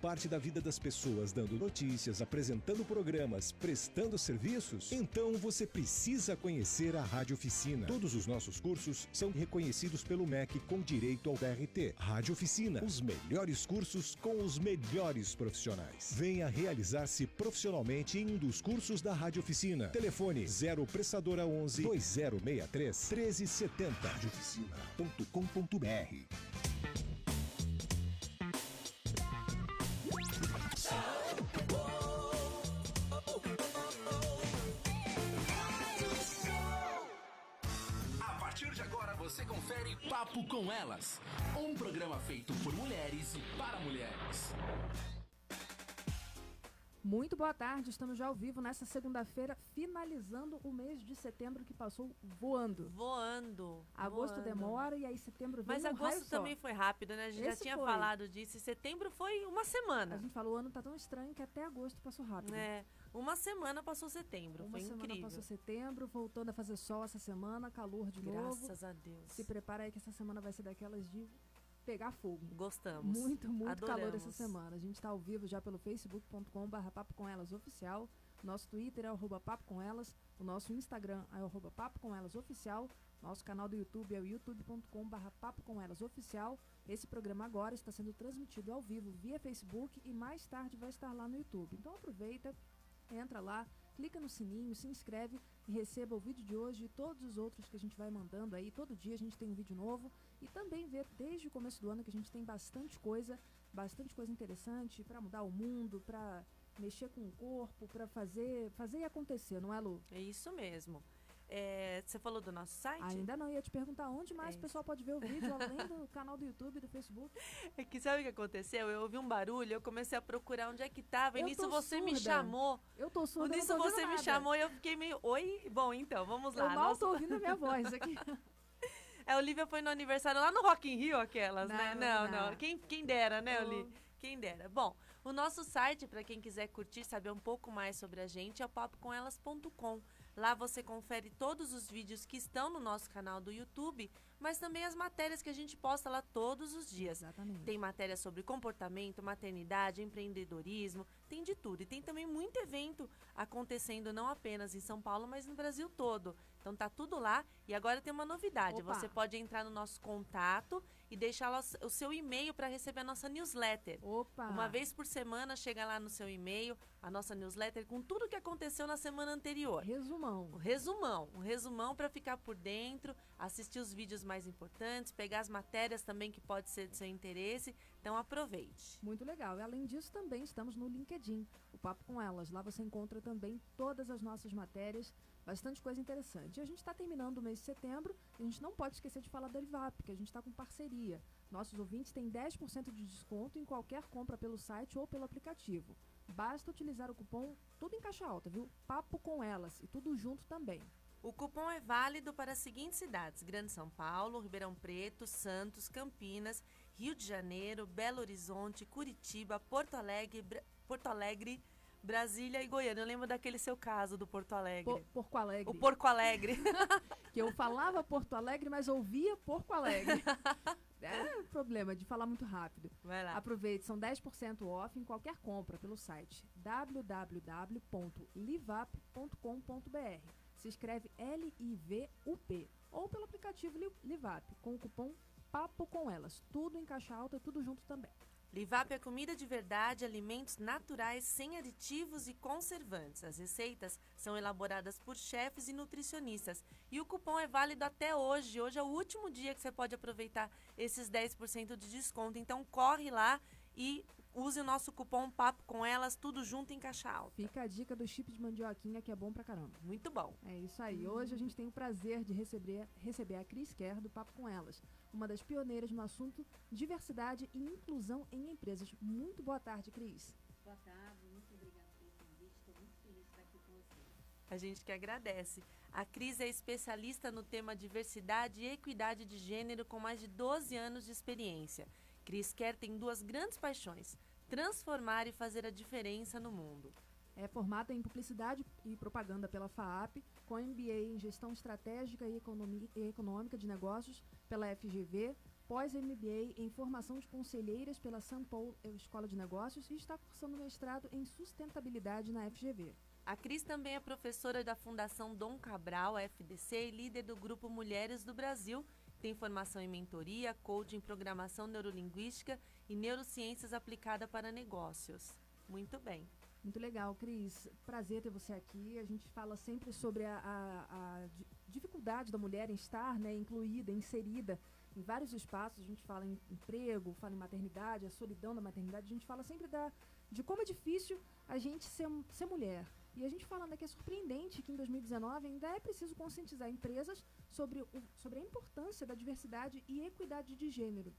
parte da vida das pessoas, dando notícias, apresentando programas, prestando serviços? Então você precisa conhecer a Rádio Oficina. Todos os nossos cursos são reconhecidos pelo MEC com direito ao DRT. Rádio Oficina, os melhores cursos com os melhores profissionais. Venha realizar-se profissionalmente em um dos cursos da Rádio Oficina. Telefone 0 Prestadora 11 2063 1370. radioficina.com.br. Você confere Papo com Elas, um programa feito por mulheres e para mulheres. Muito boa tarde, estamos já ao vivo nessa segunda-feira, finalizando o mês de setembro que passou voando. Agosto demora e aí setembro vem. Mas agosto também foi rápido, né? A gente já tinha falado disso. E setembro foi uma semana. A gente falou, o ano tá tão estranho que até agosto passou rápido. É, uma semana passou setembro, foi incrível. Uma semana passou setembro, voltando a fazer sol essa semana, calor de novo. Graças a Deus. Se prepara aí que essa semana vai ser daquelas de pegar fogo. Gostamos. Muito Adoramos. calor essa semana. A gente está ao vivo já pelo facebook.com/papo com elas oficial. Nosso Twitter é @papo com elas. O nosso Instagram é @papo com elas oficial. Nosso canal do YouTube é o youtube.com/papo com elas oficial. Esse programa agora está sendo transmitido ao vivo via Facebook e mais tarde vai estar lá no YouTube. Então aproveita, entra lá, clica no sininho, se inscreve e receba o vídeo de hoje e todos os outros que a gente vai mandando aí. Todo dia a gente tem um vídeo novo e também ver desde o começo do ano que a gente tem bastante coisa interessante para mudar o mundo, para mexer com o corpo, para fazer e acontecer, não é, Lu? É isso mesmo. Você falou do nosso site? Ainda não, ia te perguntar onde mais o pessoal pode ver o vídeo, além do canal do YouTube e do Facebook. É que sabe o que aconteceu? Eu ouvi um barulho, eu comecei a procurar onde é que tava, e nisso você me chamou. Eu tô surda, nisso não tô você me chamou e eu fiquei meio, oi? Bom, então, vamos lá. Eu mal tô ouvindo a minha voz aqui. A Olivia foi no aniversário lá no Rock in Rio, aquelas, né? Não. Quem dera, né, Oli? Quem dera. Bom, o nosso site, para quem quiser curtir, saber um pouco mais sobre a gente, é o papocomelas.com. Lá você confere todos os vídeos que estão no nosso canal do YouTube, mas também as matérias que a gente posta lá todos os dias. Exatamente. Tem matéria sobre comportamento, maternidade, empreendedorismo, tem de tudo. E tem também muito evento acontecendo não apenas em São Paulo, mas no Brasil todo. Então tá tudo lá. E agora tem uma novidade. Opa. Você pode entrar no nosso contato e deixar lá o seu e-mail para receber a nossa newsletter. Opa! Uma vez por semana chega lá no seu e-mail a nossa newsletter com tudo o que aconteceu na semana anterior. Um resumão para ficar por dentro, assistir os vídeos mais importantes, pegar as matérias também que pode ser do seu interesse. Então aproveite. Muito legal. E além disso também estamos no LinkedIn, o Papo com Elas. Lá você encontra também todas as nossas matérias, bastante coisa interessante. E a gente está terminando o mês de setembro e a gente não pode esquecer de falar da Livap, que a gente está com parceria. Nossos ouvintes têm 10% de desconto em qualquer compra pelo site ou pelo aplicativo. Basta utilizar o cupom tudo em caixa alta, viu? Papo com Elas e tudo junto também. O cupom é válido para as seguintes cidades: Grande São Paulo, Ribeirão Preto, Santos, Campinas, Rio de Janeiro, Belo Horizonte, Curitiba, Porto Alegre, Brasília e Goiânia. Eu lembro daquele seu caso do Porto Alegre. Porco Alegre. O Porco Alegre. Que eu falava Porto Alegre, mas ouvia Porco Alegre. É problema de falar muito rápido. Vai lá. Aproveite, são 10% off em qualquer compra pelo site www.livap.com.br. Se escreve LIVUP ou pelo aplicativo Livap com o cupom Papo com Elas. Tudo em caixa alta e tudo junto também. Livap é comida de verdade, alimentos naturais, sem aditivos e conservantes. As receitas são elaboradas por chefes e nutricionistas. E o cupom é válido até hoje. Hoje é o último dia que você pode aproveitar esses 10% de desconto. Então corre lá e use o nosso cupom Papo com Elas, tudo junto em caixa alta. Fica a dica do chip de mandioquinha, que é bom pra caramba. Muito bom. É isso aí. Hoje a gente tem o prazer de receber a Cris Kerr do Papo com Elas, uma das pioneiras no assunto diversidade e inclusão em empresas. Muito boa tarde, Cris. Boa tarde, muito obrigada pelo convite. Estou muito feliz de estar aqui com você. A gente que agradece. A Cris é especialista no tema diversidade e equidade de gênero com mais de 12 anos de experiência. Cris Kerr tem duas grandes paixões: transformar e fazer a diferença no mundo. É formada em Publicidade e Propaganda pela FAAP, com MBA em Gestão Estratégica e Econômica de Negócios pela FGV, pós-MBA em formação de conselheiras pela São Paulo Escola de Negócios e está cursando mestrado em sustentabilidade na FGV. A Cris também é professora da Fundação Dom Cabral, FDC, e líder do Grupo Mulheres do Brasil. Tem formação em mentoria, coaching, programação neurolinguística e neurociências aplicada para negócios. Muito bem. Muito legal, Cris. Prazer ter você aqui. A gente fala sempre sobre a dificuldade da mulher em estar, né, incluída, inserida em vários espaços. A gente fala em emprego, fala em maternidade, a solidão da maternidade. A gente fala sempre de como é difícil a gente ser mulher. E a gente falando aqui, é surpreendente que em 2019 ainda é preciso conscientizar empresas sobre a importância da diversidade e equidade de gênero.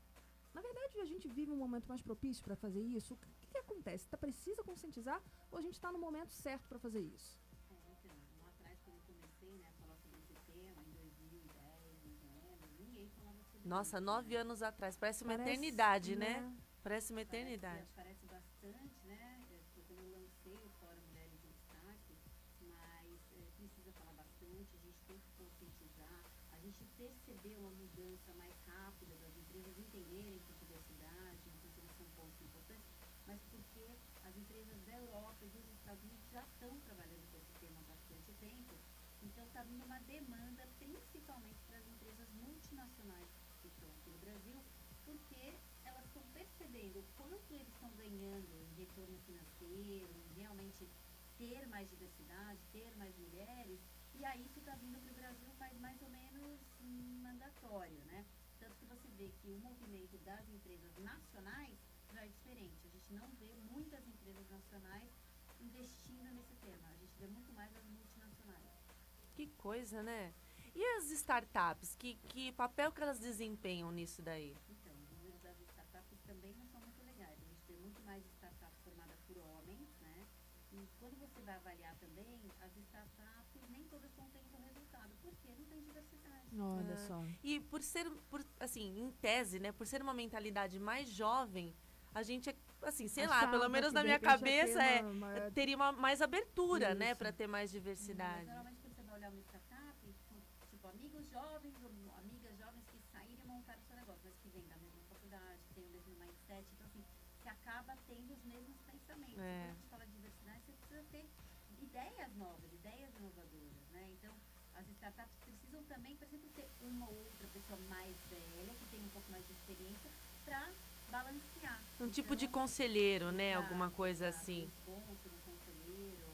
Na verdade, a gente vive um momento mais propício para fazer isso. O que acontece? Precisa conscientizar ou a gente está no momento certo para fazer isso? Então, lá atrás, quando eu comecei, né, a falar sobre esse tema, em 2010, mais ou menos, ninguém falava sobre Nossa, isso. 9 anos atrás. Parece uma eternidade, né? Parece uma Parece- eternidade. Parece bastante, né? Foi quando eu lancei o Fórum Mulheres em Destaque, mas precisa falar bastante, a gente tem que conscientizar, a gente percebeu uma mudança mais rápida das empresas entenderem que diversidade, inclusive são pontos importantes, mas porque as empresas da Europa e dos Estados Unidos já estão trabalhando com esse tema há bastante tempo, então está vindo uma demanda principalmente para as empresas multinacionais que estão aqui no Brasil, porque elas estão percebendo o quanto eles estão ganhando em retorno financeiro, em realmente ter mais diversidade, ter mais mulheres, e aí isso está vindo para o Brasil faz mais ou menos mandatório, né? Tanto que você vê que o movimento das empresas nacionais já é diferente. A gente não vê muitas empresas nacionais investindo nesse tema. A gente vê muito mais as multinacionais. Que coisa, né? E as startups? Que papel que elas desempenham nisso daí? Então, os números das startups também não são muito legais. A gente vê muito mais startups formadas por homens, né? E quando você vai avaliar também, as startups nem todas estão tendo resultado, porque não tem diversidade. Olha só. E assim, em tese, né? Por ser uma mentalidade mais jovem, a gente, assim, sei lá, Achava pelo menos que, na de minha repente, ia cabeça, ter uma maior- teria mais abertura, né? Isso. Pra ter mais Mas diversidade. normalmente quando você vai olhar uma startup, são tipo amigos jovens ou amigas jovens que saíram e montaram seu negócio, mas que vêm da mesma faculdade, que têm o mesmo mindset. Então, assim, você acaba tendo os mesmos pensamentos. É. Quando a gente fala de diversidade, você precisa ter ideias novas, ideias inovadoras, né? Então, as startups precisam também, por exemplo, ter uma ou outra pessoa mais velha, que tem um pouco mais de experiência, para balancear. Um tipo de Então, conselheiro, né? exato, Alguma coisa exato, assim. um sponsor, um conselheiro.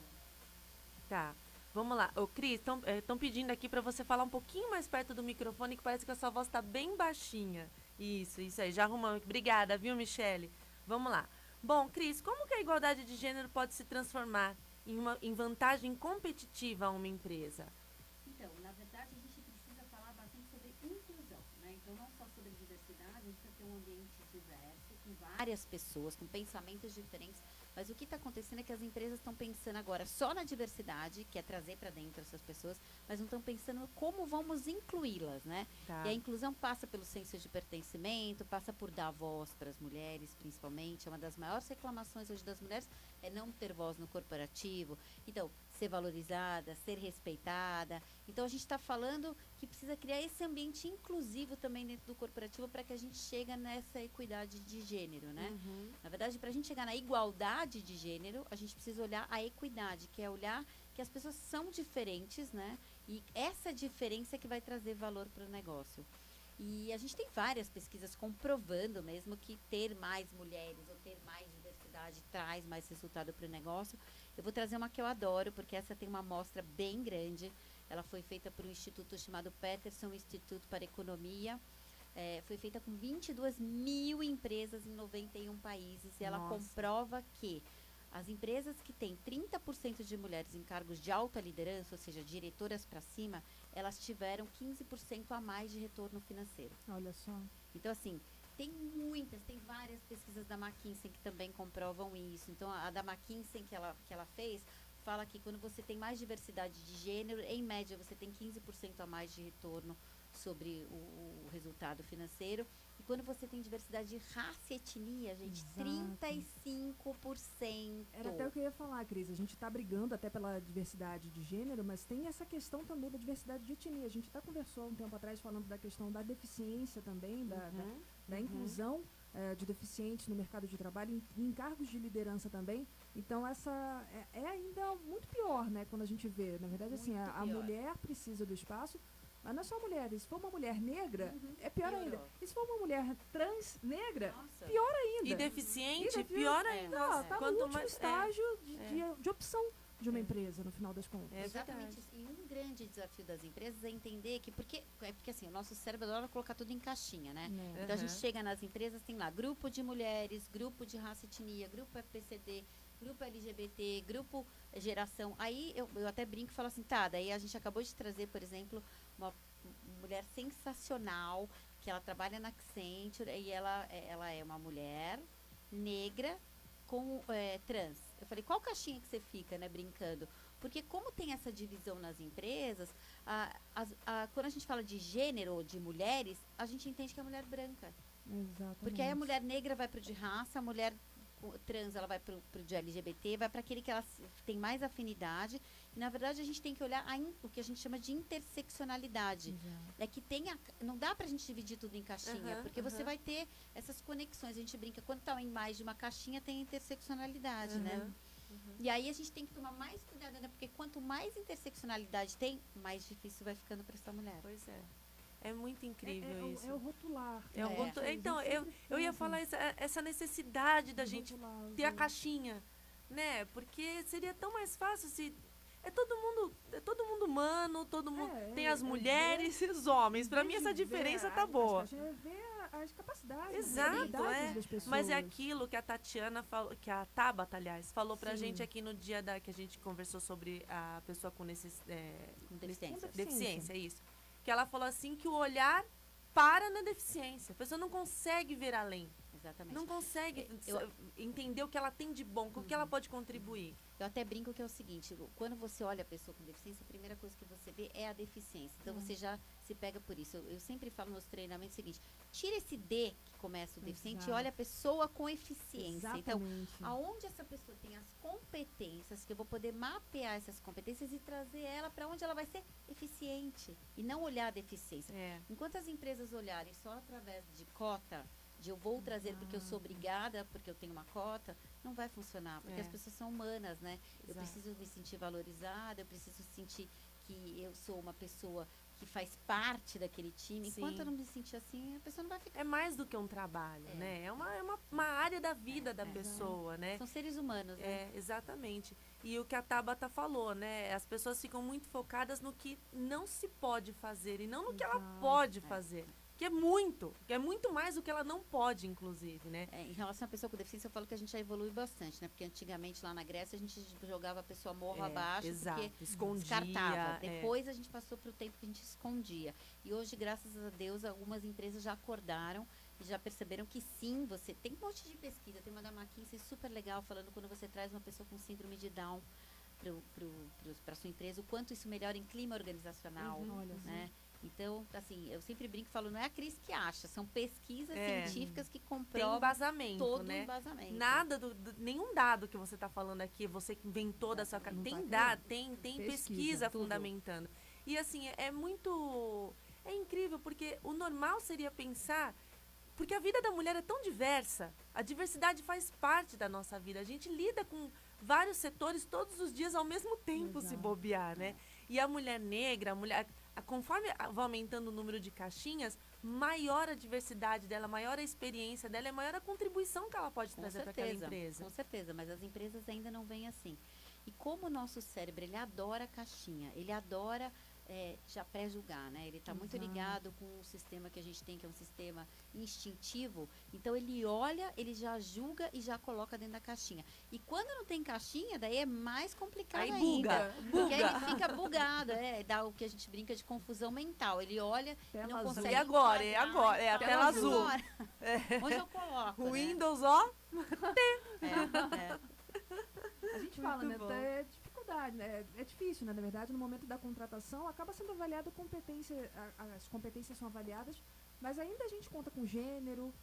Tá. Vamos lá. Ô, Cris, estão pedindo aqui pra você falar um pouquinho mais perto do microfone, que parece que a sua voz tá bem baixinha. Isso aí. Já arrumamos. Obrigada, viu, Michele? Vamos lá. Bom, Cris, como que a igualdade de gênero pode se transformar em vantagem competitiva a uma empresa? Então, na verdade, a gente precisa falar bastante sobre inclusão, né? Então, não só sobre diversidade, a gente precisa ter um ambiente diverso, com várias pessoas, com pensamentos diferentes. Mas o que está acontecendo é que as empresas estão pensando agora só na diversidade, que é trazer para dentro essas pessoas, mas não estão pensando como vamos incluí-las, né? Tá. E a inclusão passa pelo senso de pertencimento, passa por dar voz para as mulheres, principalmente. É uma das maiores reclamações hoje das mulheres, é não ter voz no corporativo. Então, ser valorizada, ser respeitada. Então, a gente está falando que precisa criar esse ambiente inclusivo também dentro do corporativo para que a gente chegue nessa equidade de gênero, né? Uhum. Na verdade, para a gente chegar na igualdade de gênero, a gente precisa olhar a equidade, que é olhar que as pessoas são diferentes, né? E essa diferença é que vai trazer valor para o negócio. E a gente tem várias pesquisas comprovando mesmo que ter mais mulheres ou ter mais diversidade traz mais resultado para o negócio. Eu vou trazer uma que eu adoro, porque essa tem uma amostra bem grande. Ela foi feita por um instituto chamado Peterson Instituto para Economia. Foi feita com 22 mil empresas em 91 países. E ela Nossa. comprova que as empresas que têm 30% de mulheres em cargos de alta liderança, ou seja, diretoras para cima, elas tiveram 15% a mais de retorno financeiro. Olha só. Então, assim, tem várias pesquisas da McKinsey que também comprovam isso. Então, a da McKinsey que ela fez, fala que quando você tem mais diversidade de gênero, em média, você tem 15% a mais de retorno sobre o resultado financeiro. E quando você tem diversidade de raça e etnia, gente, Exato. 35%. Era até o que eu ia falar, Cris. A gente está brigando até pela diversidade de gênero, mas tem essa questão também da diversidade de etnia. A gente até conversou há um tempo atrás falando da questão da deficiência também, da inclusão de deficientes no mercado de trabalho, em cargos de liderança também. Então, essa é ainda muito pior, né? Quando a gente vê. Na verdade, assim, a mulher precisa do espaço, mas não é só mulher. Se for uma mulher negra, é pior ainda. E se for uma mulher trans negra, pior ainda. E deficiente, pior ainda. Tá no último estágio de opção de uma empresa, no final das contas. Exatamente isso. E um grande desafio das empresas é entender que, porque assim, o nosso cérebro adora colocar tudo em caixinha, né? Então a gente chega nas empresas, tem lá grupo de mulheres, grupo de raça e etnia, grupo FPCD, grupo LGBT, grupo geração. Aí eu até brinco e falo assim, tá, daí a gente acabou de trazer, por exemplo, uma mulher sensacional, que ela trabalha na Accenture, e ela é uma mulher negra com trans. Eu falei, qual caixinha que você fica, né, brincando? Porque como tem essa divisão nas empresas, quando a gente fala de gênero, de mulheres, a gente entende que é a mulher branca. Exatamente. Porque aí a mulher negra vai pro de raça, a mulher trans ela vai pro de LGBT, vai para aquele que ela tem mais afinidade. E na verdade a gente tem que olhar o que a gente chama de interseccionalidade. É que não dá pra gente dividir tudo em caixinha, porque você vai ter essas conexões. A gente brinca, quando tá em mais de uma caixinha tem interseccionalidade, né? E aí a gente tem que tomar mais cuidado, né? Porque quanto mais interseccionalidade tem, mais difícil vai ficando para essa mulher. Pois é. É muito incrível isso. É o rotular. Então, eu ia falar essa necessidade da gente ter a caixinha, né? Porque seria tão mais fácil se... É todo mundo humano, todo mundo... tem as mulheres e os homens. Pra mim, essa diferença tá boa. Ver as capacidades, exato, das pessoas. Mas é aquilo que a Tatiana falou, que a Tabata, aliás, falou pra gente aqui no dia que a gente conversou sobre a pessoa com deficiência, isso. Que ela falou assim que o olhar para na deficiência. A pessoa não consegue ver além. Exatamente. Não consegue entender o que ela tem de bom, o que ela pode contribuir. Eu até brinco que é o seguinte, quando você olha a pessoa com deficiência, a primeira coisa que você vê é a deficiência. Então você já se pega por isso. Eu sempre falo nos treinamentos o seguinte, tira esse D que começa o deficiente e olha a pessoa com eficiência. Exatamente. Então, aonde essa pessoa tem as competências, que eu vou poder mapear essas competências e trazer ela para onde ela vai ser eficiente. E não olhar a deficiência. Enquanto as empresas olharem só através de cota, de eu vou trazer porque eu sou obrigada, porque eu tenho uma cota, não vai funcionar, porque as pessoas são humanas, né? Eu preciso me sentir valorizada, eu preciso sentir que eu sou uma pessoa que faz parte daquele time. Enquanto eu não me sentir assim, a pessoa não vai ficar. É mais do que um trabalho, né? É uma área da vida da pessoa, né? São seres humanos, né? Exatamente. E o que a Tabata falou, né? As pessoas ficam muito focadas no que não se pode fazer e não no que ela pode fazer. Que é muito mais do que ela não pode, inclusive, né? Em relação à pessoa com deficiência, eu falo que a gente já evolui bastante, né? Porque antigamente lá na Grécia a gente jogava a pessoa morro abaixo, porque descartava. Depois a gente passou para o tempo que a gente escondia. E hoje, graças a Deus, algumas empresas já acordaram e já perceberam que sim, você tem um monte de pesquisa. Tem uma da McKinsey super legal falando quando você traz uma pessoa com síndrome de Down para sua empresa, o quanto isso melhora em clima organizacional, né? Então, assim, eu sempre brinco e falo, não é a Cris que acha, são pesquisas científicas que comprovam tem embasamento, todo né? o embasamento. Nada nenhum dado que você está falando aqui, você que inventou da sua cara, tem dado, tem pesquisa fundamentando. E assim, é incrível, porque o normal seria pensar, porque a vida da mulher é tão diversa, a diversidade faz parte da nossa vida, a gente lida com vários setores todos os dias ao mesmo tempo, se bobear, né? E a mulher negra, conforme vai aumentando o número de caixinhas, maior a diversidade dela, maior a experiência dela, é maior a contribuição que ela pode trazer para aquela empresa. Com certeza, mas as empresas ainda não vêm assim. E como o nosso cérebro, ele adora caixinha, ele adora já pré-julgar, né? Ele está muito ligado com o sistema que a gente tem, que é um sistema instintivo. Então, ele olha, ele já julga e já coloca dentro da caixinha. E quando não tem caixinha, daí é mais complicado aí ainda. Porque aí ele fica bugado, dá o que a gente brinca de confusão mental. Ele olha e não consegue... E agora? É a tela azul. Onde eu coloco, o né? Windows, ó. A gente fala, né? É dificuldade, né? É difícil, né? Na verdade, no momento da contratação, acaba sendo avaliada a competência, as competências são avaliadas Mas ainda a gente conta com gênero,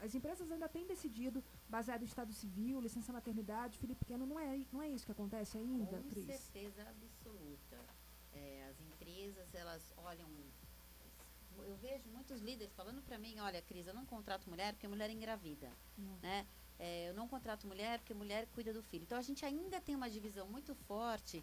as empresas ainda têm decidido, baseado em estado civil, licença maternidade, filho pequeno, não é isso que acontece ainda, Com Cris? certeza absoluta. As empresas, elas olham. Eu vejo muitos líderes falando para mim, olha, Cris, eu não contrato mulher porque mulher engravida, né? Eu não contrato mulher porque mulher cuida do filho. Então, a gente ainda tem uma divisão muito forte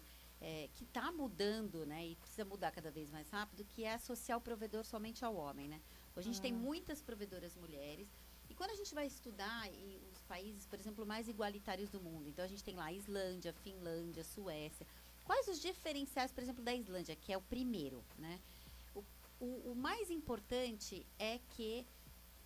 que está mudando, né? E precisa mudar cada vez mais rápido, que é associar o provedor somente ao homem, né? Hoje a gente tem muitas provedoras mulheres. E quando a gente vai estudar os países, por exemplo, mais igualitários do mundo, então a gente tem lá Islândia, Finlândia, Suécia. Quais os diferenciais, por exemplo, da Islândia, que é o primeiro, né? O mais importante é que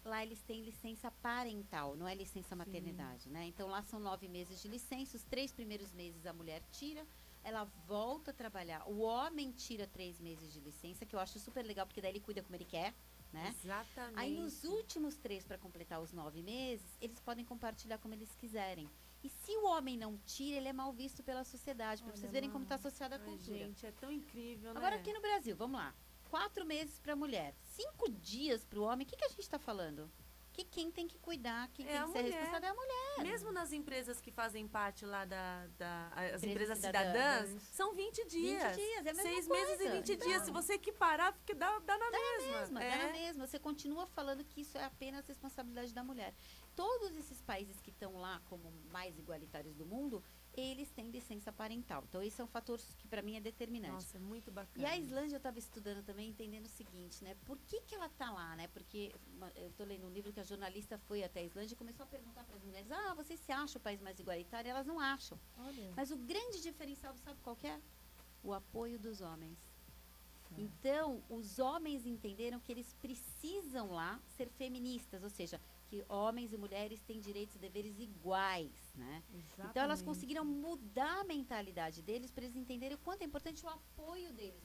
lá eles têm licença parental, não é licença maternidade, né? Então lá são 9 meses de licença, os 3 primeiros meses a mulher tira, ela volta a trabalhar. O homem tira 3 meses de licença, que eu acho super legal, porque daí ele cuida como ele quer, né? Exatamente. Aí nos últimos 3, para completar os 9 meses, eles podem compartilhar como eles quiserem. E se o homem não tira, ele é mal visto pela sociedade, para vocês verem como está associada à cultura. Gente, é tão incrível, né? Agora aqui no Brasil, vamos lá. 4 meses para a mulher, 5 dias para o homem. O que a gente está falando? Que quem tem que cuidar, quem tem que ser responsável é a mulher. Mesmo nas empresas que fazem parte lá as empresas cidadãs, cidadãs, são 20 dias. 20 dias, é a mesma 6 coisa. meses e 20 dias. Se você equiparar, dá na mesma. Dá na mesma. Você continua falando que isso é apenas responsabilidade da mulher. Todos esses países que estão lá como mais igualitários do mundo, eles têm licença parental. Então, esse é um fator que para mim é determinante. Nossa, é muito bacana. E a Islândia eu estava estudando também, entendendo o seguinte, né? Por que ela tá lá, né? Porque eu estou lendo um livro que a jornalista foi até a Islândia e começou a perguntar para as mulheres, você se acha o país mais igualitário? Elas não acham. Olha. Mas o grande diferencial, sabe qual que é? O apoio dos homens. Então, os homens entenderam que eles precisam lá ser feministas, ou seja, que homens e mulheres têm direitos e deveres iguais, né? Exatamente. Então, elas conseguiram mudar a mentalidade deles para eles entenderem o quanto é importante o apoio deles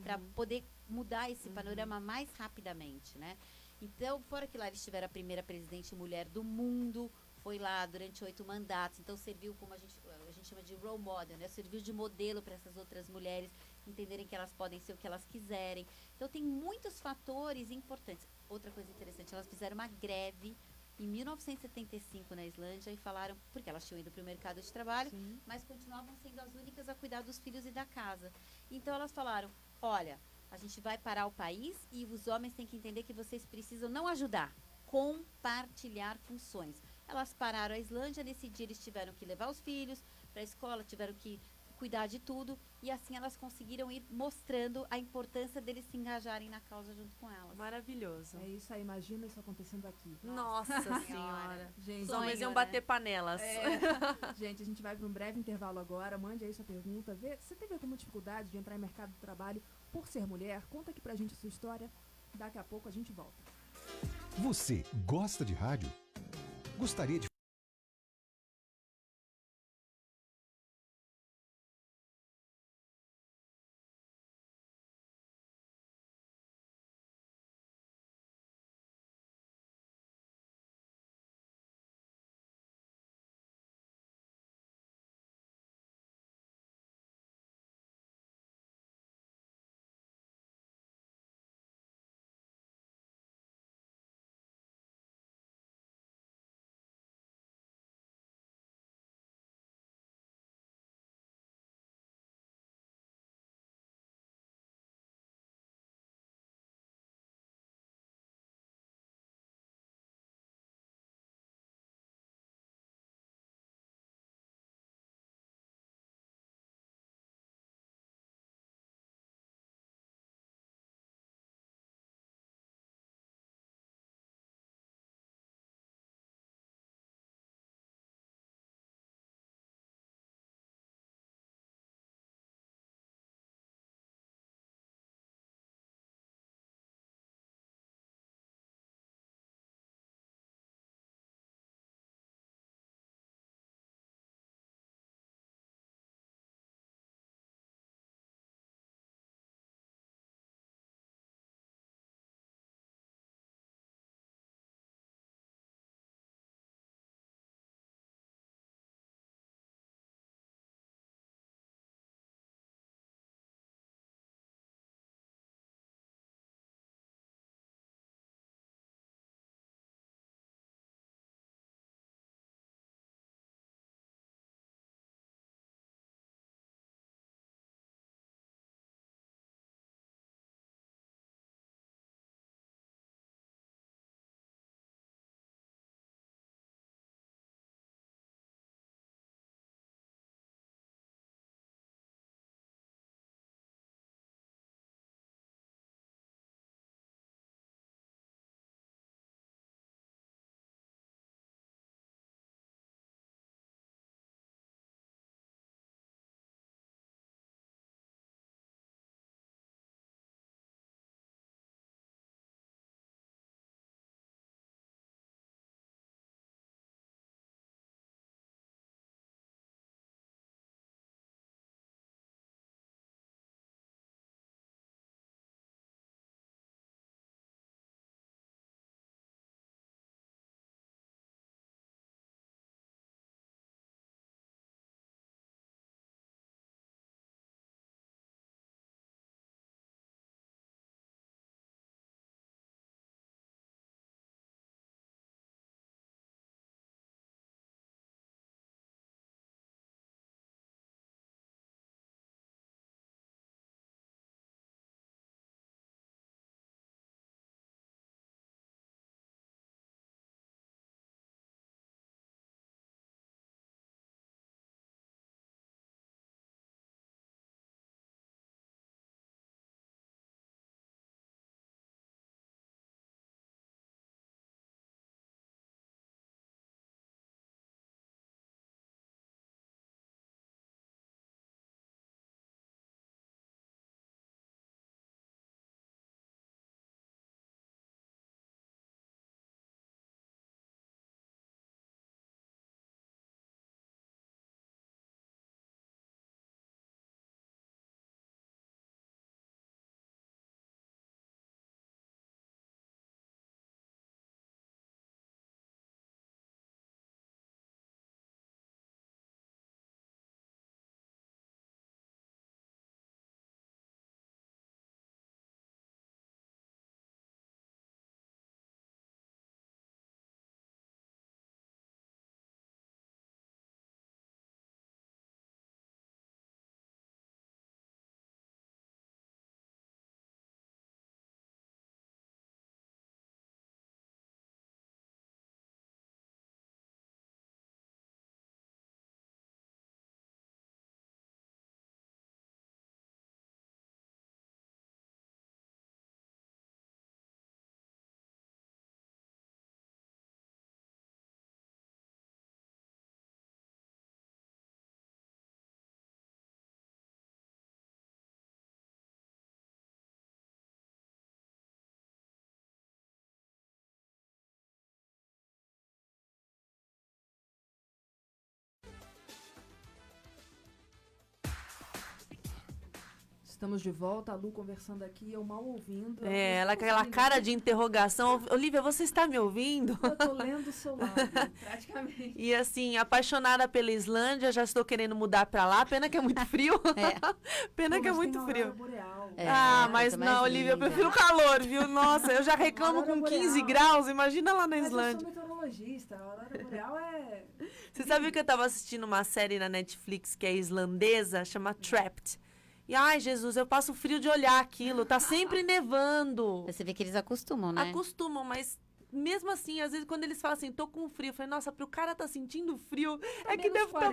para poder mudar esse panorama mais rapidamente, né? Então, fora que lá eles tiveram a primeira presidente mulher do mundo, foi lá durante 8 mandatos, então serviu como a gente chama de role model, né? Serviu de modelo para essas outras mulheres entenderem que elas podem ser o que elas quiserem. Então tem muitos fatores importantes. Outra coisa interessante, elas fizeram uma greve em 1975 na Islândia e falaram, porque elas tinham ido para o mercado de trabalho, mas continuavam sendo as únicas a cuidar dos filhos e da casa. Então elas falaram, olha, a gente vai parar o país e os homens têm que entender que vocês precisam não ajudar, compartilhar funções. Elas pararam a Islândia, nesse dia eles tiveram que levar os filhos para a escola, tiveram que cuidar de tudo, e assim elas conseguiram ir mostrando a importância deles se engajarem na causa junto com elas. Maravilhoso. É isso aí, imagina isso acontecendo aqui. Nossa Senhora. Gente, Os homens iam né? bater panelas. Gente, a gente vai para um breve intervalo agora. Mande aí sua pergunta. Você teve alguma dificuldade de entrar em mercado de trabalho por ser mulher? Conta aqui pra gente a sua história. Daqui a pouco a gente volta. Você gosta de rádio? Gostaria de Estamos de volta, a Lu conversando aqui, eu mal ouvindo. Ela com aquela cara de interrogação. Olivia, você está me ouvindo? Eu tô lendo o seu lábio, praticamente. E assim, apaixonada pela Islândia, já estou querendo mudar pra lá. Pena que é muito frio. Pena que é muito frio. Mas não, Olivia, eu prefiro o calor, viu? Nossa, eu já reclamo com 15 graus. Imagina lá na Islândia. Eu sou meteorologista, a aurora boreal é... Você sabe que eu tava assistindo uma série na Netflix que é islandesa, chama Trapped. E, ai, Jesus, eu passo frio de olhar aquilo. Tá sempre nevando. Você vê que eles acostumam, né? Acostumam, mas mesmo assim, às vezes, quando eles falam assim, tô com frio, eu falei, nossa, pro cara tá sentindo frio, é que deve estar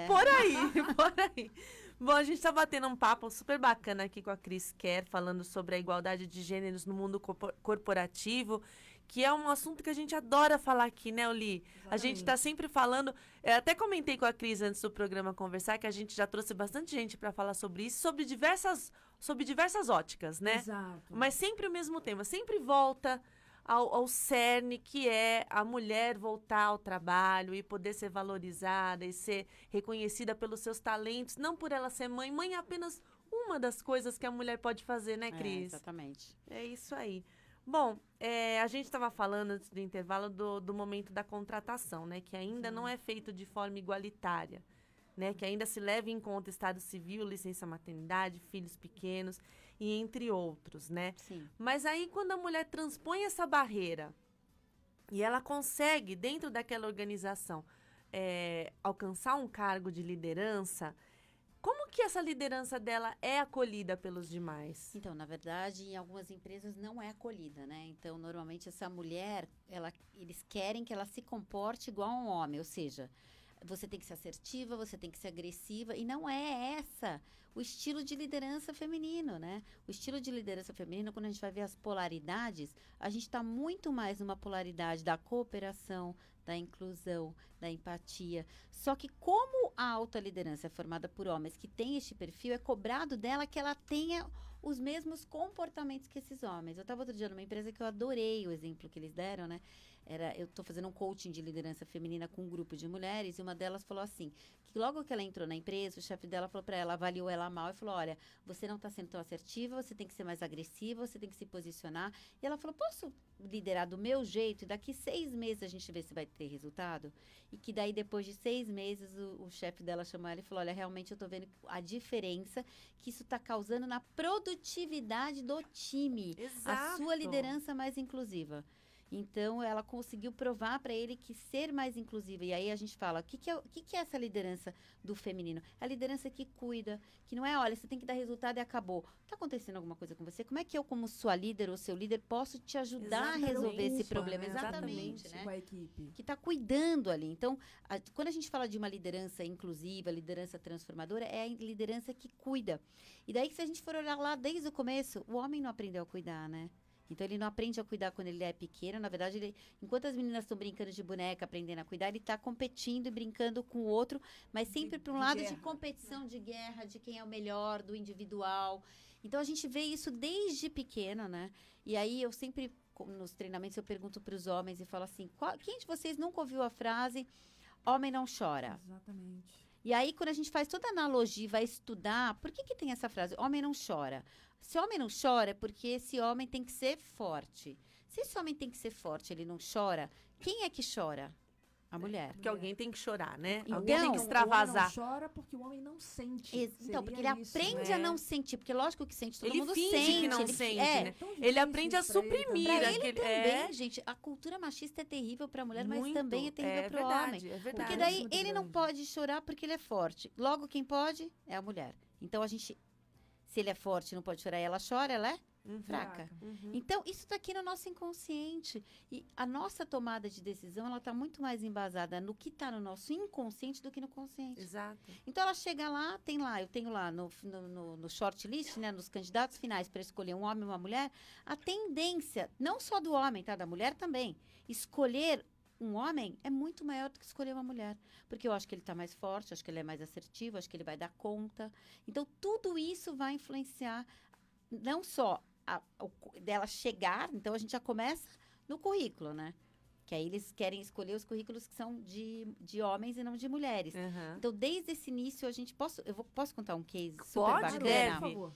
por aí, por aí. Bom, a gente tá batendo um papo super bacana aqui com a Cris Kerr, falando sobre a igualdade de gêneros no mundo corporativo, que é um assunto que a gente adora falar aqui, né, Oli? Exatamente. A gente tá sempre falando, até comentei com a Cris antes do programa conversar, que a gente já trouxe bastante gente para falar sobre isso, sobre diversas óticas, né? Exato. Mas sempre o mesmo tema, sempre volta ao cerne, que é a mulher voltar ao trabalho e poder ser valorizada e ser reconhecida pelos seus talentos, não por ela ser mãe. Mãe é apenas uma das coisas que a mulher pode fazer, né, Cris? Exatamente. É isso aí. Bom, a gente estava falando antes do intervalo do momento da contratação, né? Que ainda não é feito de forma igualitária, né? Que ainda se leva em conta estado civil, licença maternidade, filhos pequenos e entre outros, né? Sim. Mas aí quando a mulher transpõe essa barreira e ela consegue, dentro daquela organização, alcançar um cargo de liderança, como que essa liderança dela é acolhida pelos demais? Então, na verdade, em algumas empresas não é acolhida, né? Então, normalmente, essa mulher, eles querem que ela se comporte igual a um homem, ou seja, você tem que ser assertiva, você tem que ser agressiva, e não é o estilo de liderança feminino, né? O estilo de liderança feminino, quando a gente vai ver as polaridades, a gente está muito mais numa polaridade da cooperação, da inclusão, da empatia. Só que como a alta liderança é formada por homens que têm este perfil, é cobrado dela que ela tenha os mesmos comportamentos que esses homens. Eu estava outro dia numa empresa que eu adorei o exemplo que eles deram, né? Eu estou fazendo um coaching de liderança feminina com um grupo de mulheres, e uma delas falou assim, que logo que ela entrou na empresa, o chefe dela falou para ela, avaliou ela mal e falou, olha, você não está sendo tão assertiva, você tem que ser mais agressiva, você tem que se posicionar. E ela falou, posso liderar do meu jeito e daqui 6 meses a gente vê se vai ter resultado? E que daí, depois de 6 meses, o chefe dela chamou ela e falou, olha, realmente eu estou vendo a diferença que isso está causando na produtividade do time. Exato. A sua liderança mais inclusiva. Então, ela conseguiu provar para ele que ser mais inclusiva. E aí a gente fala, o que é essa liderança do feminino? É a liderança que cuida, que não é, olha, você tem que dar resultado e acabou. Está acontecendo alguma coisa com você? Como é que eu, como sua líder ou seu líder, posso te ajudar a resolver esse problema? Exatamente, né? Com a equipe. Que está cuidando ali. Então, quando a gente fala de uma liderança inclusiva, liderança transformadora, é a liderança que cuida. E daí, se a gente for olhar lá desde o começo, o homem não aprendeu a cuidar, né? Então, ele não aprende a cuidar quando ele é pequeno. Na verdade, enquanto as meninas estão brincando de boneca, aprendendo a cuidar, ele está competindo e brincando com o outro, mas sempre para um lado de competição, de guerra, de quem é o melhor, do individual. Então, a gente vê isso desde pequeno, né? E aí, eu sempre, nos treinamentos, eu pergunto para os homens e falo assim, quem de vocês nunca ouviu a frase, homem não chora? Exatamente. E aí, quando a gente faz toda a analogia e vai estudar, por que tem essa frase? Homem não chora. Se homem não chora, é porque esse homem tem que ser forte. Se esse homem tem que ser forte, ele não chora, quem é que chora? A mulher. Porque alguém tem que chorar, né? Então, alguém tem que extravasar. O homem não chora porque o homem não sente. Então, porque ele aprende a não sentir. Porque lógico que sente, todo mundo finge sente. Que não sente, né? Ele aprende a suprimir. Pra ele também, gente. A cultura machista é terrível pra mulher, mas também é terrível pro homem. É verdade. Porque daí ele não pode chorar porque ele é forte. Logo, quem pode é a mulher. Então, se ele é forte e não pode chorar e ela chora, ela é fraca. Então, isso está aqui no nosso inconsciente. E a nossa tomada de decisão, ela está muito mais embasada no que está no nosso inconsciente do que no consciente. Exato. Então, ela chega lá, eu tenho lá no shortlist, né, nos candidatos finais para escolher um homem e uma mulher, a tendência, não só do homem, tá, da mulher também, escolher um homem é muito maior do que escolher uma mulher. Porque eu acho que ele está mais forte, acho que ele é mais assertivo, acho que ele vai dar conta. Então, tudo isso vai influenciar não só dela chegar, então a gente já começa no currículo, né? Que aí eles querem escolher os currículos que são de homens e não de mulheres. Então, desde esse início, posso contar um case super bacana? Por favor.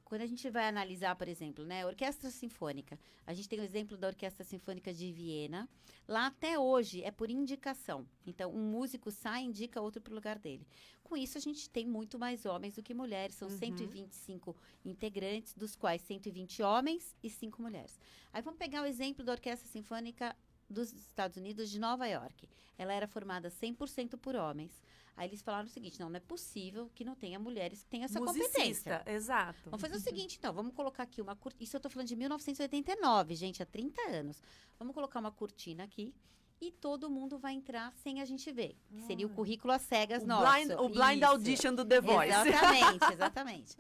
Quando a gente vai analisar, por exemplo, né, orquestra sinfônica, a gente tem o exemplo da Orquestra Sinfônica de Viena. Lá até hoje é por indicação. Então, um músico sai e indica outro para o lugar dele. Com isso, a gente tem muito mais homens do que mulheres. São 125 integrantes, dos quais 120 homens e 5 mulheres. Aí vamos pegar o exemplo da Orquestra Sinfônica dos Estados Unidos, de Nova York. Ela era formada 100% por homens. Aí eles falaram o seguinte, não é possível que não tenha mulheres que tenham essa competência. Exato. Vamos fazer o seguinte, então, vamos colocar aqui uma cortina. Isso eu tô falando de 1989, gente, há 30 anos. Vamos colocar uma cortina aqui e todo mundo vai entrar sem a gente ver. Que seria o currículo às cegas nosso. O blind audition do The Voice. Exatamente.